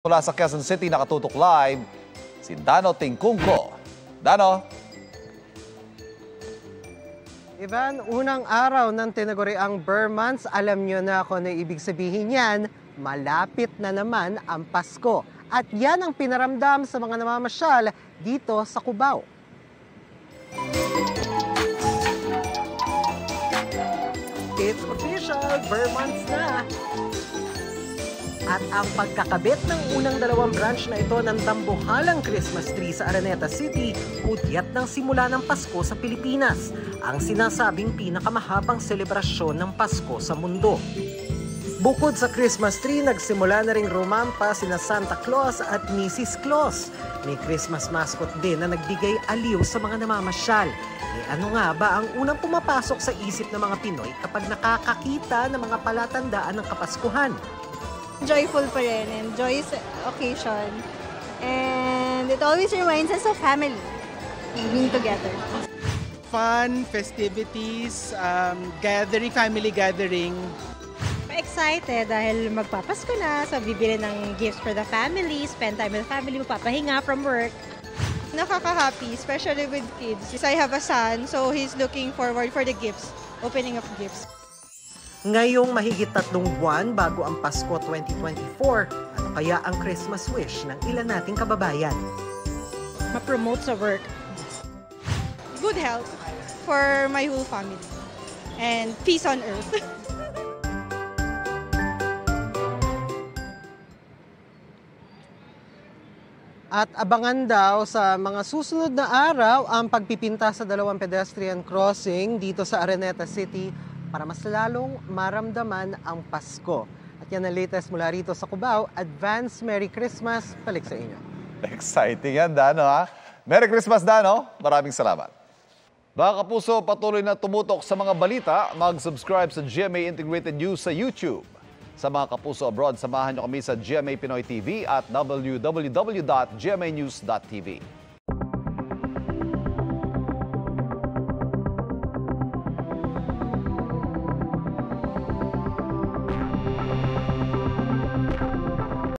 Mula sa Quezon City, nakatutok live si Dano Tingkungko. Dano? Ivan, unang araw ng tinaguriang Burr Months, alam nyo na kung ano ibig sabihin yan, malapit na naman ang Pasko. At yan ang pinaramdam sa mga namamasyal dito sa Cubao. It's official, Burr Months na! At ang pagkakabit ng unang dalawang branch na ito ng dambuhalang Christmas tree sa Araneta City, udyat ng simula ng Pasko sa Pilipinas, ang sinasabing pinakamahabang selebrasyon ng Pasko sa mundo. Bukod sa Christmas tree, nagsimula na ring rumampa sina Santa Claus at Mrs. Claus. May Christmas mascot din na nagbigay aliw sa mga namamasyal. Ano nga ba ang unang pumapasok sa isip ng mga Pinoy kapag nakakakita ng mga palatandaan ng Kapaskuhan? Joyful pa rin and joyous occasion. And it always reminds us of family, being together. Fun, festivities, gathering, family gathering. Excited dahil magpapasko na, so bibili ng gifts for the family, spend time with family, magpapahinga from work. Nakaka-happy, especially with kids. Since I have a son, so he's looking forward for the gifts, opening of gifts. Ngayong mahigit 3 buwan bago ang Pasko 2024, ano kaya ang Christmas wish ng ilan nating kababayan? Ma-promote sa work. Good health for my whole family and peace on earth. At abangan daw sa mga susunod na araw ang pagpipinta sa dalawang pedestrian crossing dito sa Araneta City para mas lalong maramdaman ang Pasko. At yan ang latest mula rito sa Cubao. Advance Merry Christmas. Balik sa inyo. Exciting yan, Dano, ha? Merry Christmas, Dano. Maraming salamat. Mga kapuso, patuloy na tumutok sa mga balita. Mag-subscribe sa GMA Integrated News sa YouTube. Sa mga kapuso abroad, samahan nyo kami sa GMA Pinoy TV at www.gmanews.tv.